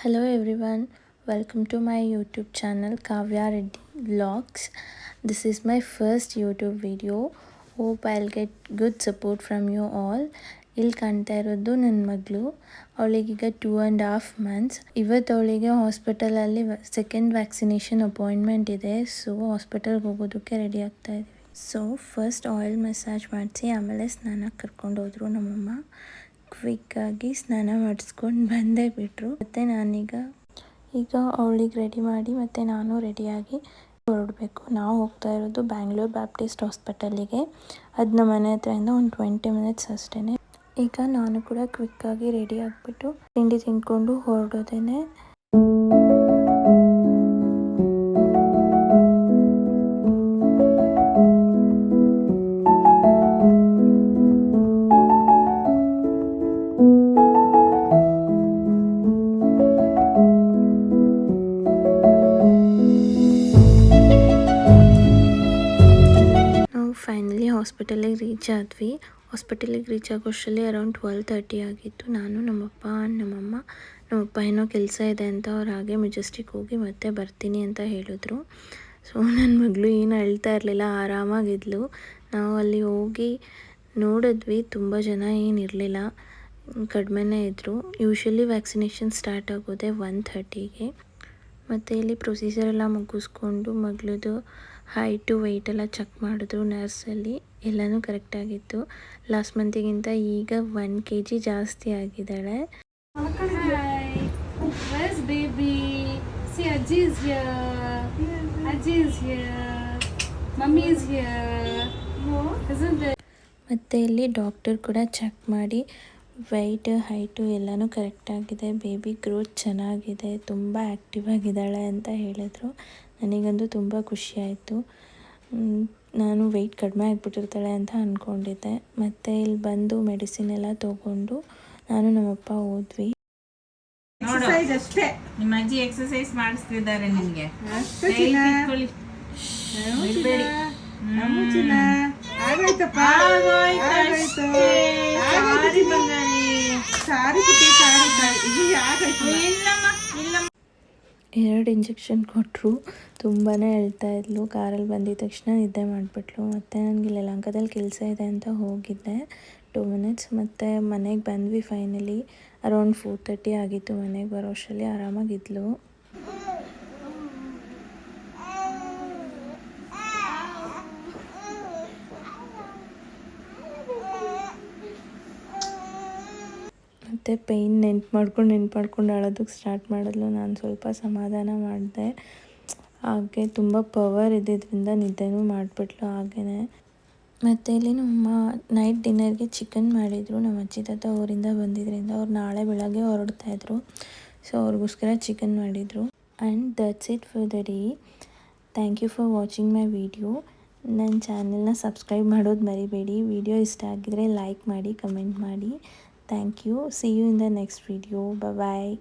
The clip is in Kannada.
Hello everyone, welcome to my YouTube channel Kavya Reddy Vlogs. This is my first YouTube video. Hope I'll get good support from you all. ಇಲ್ಲಿ ಕಾಣ್ತಾ ಇರೋದು ನನ್ನ ಮಗಳು. ಅವಳಿಗೀಗ 2.5 months. ಇವತ್ತು ಅವಳಿಗೆ ಹಾಸ್ಪಿಟಲಲ್ಲಿ ಸೆಕೆಂಡ್ ವ್ಯಾಕ್ಸಿನೇಷನ್ ಅಪಾಯಿಂಟ್ಮೆಂಟ್ ಇದೆ. ಸೊ ಹಾಸ್ಪಿಟಲ್ಗೆ ಹೋಗೋದಕ್ಕೆ ರೆಡಿ ಆಗ್ತಾ ಇದ್ದೀವಿ. ಸೊ ಫಸ್ಟ್ ಆಯಿಲ್ ಮಸಾಜ್ ಮಾಡಿಸಿ ಆಮೇಲೆ ಸ್ನಾನಕ್ಕೆ ಕರ್ಕೊಂಡು ಹೋದರು ನಮ್ಮಮ್ಮ. ಕ್ವಿಕ್ಕಾಗಿ ಸ್ನಾನ ಮಾಡಿಸ್ಕೊಂಡು ಬಂದೇ ಬಿಟ್ಟರು. ಮತ್ತು ನಾನೀಗ ಅವಳಿಗೆ ರೆಡಿ ಮಾಡಿ ಮತ್ತು ನಾನು ರೆಡಿಯಾಗಿ ಹೊರಡಬೇಕು. ನಾವು ಹೋಗ್ತಾ ಇರೋದು ಬ್ಯಾಂಗ್ಳೂರ್ ಬ್ಯಾಪ್ಟಿಸ್ಟ್ ಹಾಸ್ಪಿಟಲಿಗೆ. ಅದು ನಮ್ಮ ಮನೆ ಹತ್ರದಿಂದ ಒಂದು 20 minutes ಅಷ್ಟೇ. ಈಗ ನಾನು ಕೂಡ ಕ್ವಿಕ್ಕಾಗಿ ರೆಡಿ ಆಗಿಬಿಟ್ಟು ತಿಂಡಿ ತಿಂದ್ಕೊಂಡು ಹೊರಡೋದೇನೆ. ಫೈನಲಿ ಹಾಸ್ಪಿಟಲಿಗೆ ರೀಚ್ ಆದ್ವಿ. ಹಾಸ್ಪಿಟಲಿಗೆ ರೀಚ್ ಆಗೋಷ್ಟರಲ್ಲಿ ಅರೌಂಡ್ 12:30 ಆಗಿತ್ತು. ನಾನು ನಮ್ಮಪ್ಪ ಏನೋ ಕೆಲಸ ಇದೆ ಅಂತ ಅವ್ರು ಹಾಗೆ ಮೆಜೆಸ್ಟಿಕ್ ಹೋಗಿ ಮತ್ತೆ ಬರ್ತೀನಿ ಅಂತ ಹೇಳಿದ್ರು. ಸೊ ನನ್ನ ಮಗಳು ಏನು ಅಳ್ತಾ ಇರಲಿಲ್ಲ, ಆರಾಮಾಗಿದ್ಲು. ನಾವು ಅಲ್ಲಿ ಹೋಗಿ ನೋಡಿದ್ವಿ, ತುಂಬ ಜನ ಏನಿರಲಿಲ್ಲ, ಕಡಿಮೆನೇ ಇದ್ದರು. ಯೂಶ್ವಲಿ ವ್ಯಾಕ್ಸಿನೇಷನ್ ಸ್ಟಾರ್ಟ್ ಆಗೋದೆ 1:30ಗೆ. ಮತ್ತು ಇಲ್ಲಿ ಪ್ರೊಸೀಜರ್ ಎಲ್ಲ ಮುಗಿಸ್ಕೊಂಡು ಮಗಳದು ಹೈಟು ವೆಯ್ಟ್ ಎಲ್ಲ ಚೆಕ್ ಮಾಡಿದ್ರು ನರ್ಸಲ್ಲಿ. ಎಲ್ಲನೂ ಕರೆಕ್ಟಾಗಿತ್ತು. ಲಾಸ್ಟ್ ಮಂತಿಗಿಂತ ಈಗ 1 kg ಜಾಸ್ತಿ ಆಗಿದ್ದಾಳೆ. ಮತ್ತು ಇಲ್ಲಿ ಡಾಕ್ಟರ್ ಕೂಡ ಚೆಕ್ ಮಾಡಿ ವೆಯ್ಟ್ ಹೈಟು ಎಲ್ಲನೂ ಕರೆಕ್ಟಾಗಿದೆ, ಬೇಬಿ ಗ್ರೋತ್ ಚೆನ್ನಾಗಿದೆ, ತುಂಬ ಆ್ಯಕ್ಟಿವ್ ಆಗಿದ್ದಾಳೆ ಅಂತ ಹೇಳಿದ್ರು. ನನಗಂತೂ ತುಂಬ ಖುಷಿಯಾಯಿತು. ನಾನು ವೆಯ್ಟ್ ಕಡಿಮೆ ಆಗಿಬಿಟ್ಟಿರ್ತಾಳೆ ಅಂತ ಅಂದ್ಕೊಂಡಿದ್ದೆ. ಮತ್ತು ಇಲ್ಲಿ ಬಂದು ಮೆಡಿಸಿನ್ ಎಲ್ಲ ತೊಗೊಂಡು ನಾನು ನಮ್ಮಪ್ಪ ಹೋದ್ವಿ. ಅಷ್ಟೇ ನಿಮ್ಮ ಅಜ್ಜಿ ಎಕ್ಸರ್ಸೈಸ್ ಮಾಡಿಸ್ತಿದ್ದಾರೆ ನಿಮಗೆ. ಎರಡು ಇಂಜೆಕ್ಷನ್ ಕೊಟ್ಟರು. ತುಂಬಾ ಹೇಳ್ತಾ ಇದ್ಲು. ಕಾರಲ್ಲಿ ಬಂದಿದ ತಕ್ಷಣ ನಿದ್ದೆ ಮಾಡಿಬಿಟ್ಲು. ಮತ್ತು ನನಗೆ ಇಲ್ಲಿ ಯಲಹಂಕದಲ್ಲಿ ಕೆಲಸ ಇದೆ ಅಂತ ಹೋಗಿದ್ದೆ 2 minutes. ಮತ್ತು ಮನೆಗೆ ಬಂದ್ವಿ ಫೈನಲಿ. ಅರೌಂಡ್ 4:30 ಆಗಿತ್ತು ಮನೆಗೆ ಬರೋ ಅಷ್ಟರಲ್ಲಿ. ಆರಾಮಾಗಿದ್ಲು. ಮತ್ತು ಪೇಯ್ನ್ ನೆನ್ಪು ಮಾಡ್ಕೊಂಡು ಅಳೋದಕ್ಕೆ ಸ್ಟಾರ್ಟ್ ಮಾಡಿದ್ಲು. ನಾನು ಸ್ವಲ್ಪ ಸಮಾಧಾನ ಮಾಡಿದೆ. ಹಾಗೆ ತುಂಬ ಪವರ್ ಇದ್ದಿದ್ದರಿಂದ ನಿದ್ದೆನೂ ಮಾಡಿಬಿಟ್ಲು ಹಾಗೇ. ಮತ್ತು ಇಲ್ಲಿ ನಮ್ಮ ನೈಟ್ ಡಿನ್ನರ್ಗೆ ಚಿಕನ್ ಮಾಡಿದರು. ನಮ್ಮ ಅಜ್ಜಿ ತಾತ ಊರಿಂದ ಬಂದಿದ್ದರಿಂದ ಅವ್ರು ನಾಳೆ ಬೆಳಗ್ಗೆ ಹೊರಡ್ತಾಯಿದ್ರು. ಸೊ ಅವ್ರಿಗೋಸ್ಕರ ಚಿಕನ್ ಮಾಡಿದರು. And that's it for the day. Thank you for watching my video. ನನ್ನ ಚಾನೆಲ್ನ ಸಬ್ಸ್ಕ್ರೈಬ್ ಮಾಡೋದು ಮರಿಬೇಡಿ. ವಿಡಿಯೋ ಇಷ್ಟ ಆಗಿದರೆ ಲೈಕ್ ಮಾಡಿ, ಕಮೆಂಟ್ ಮಾಡಿ. Thank you. See you in the next video. Bye bye.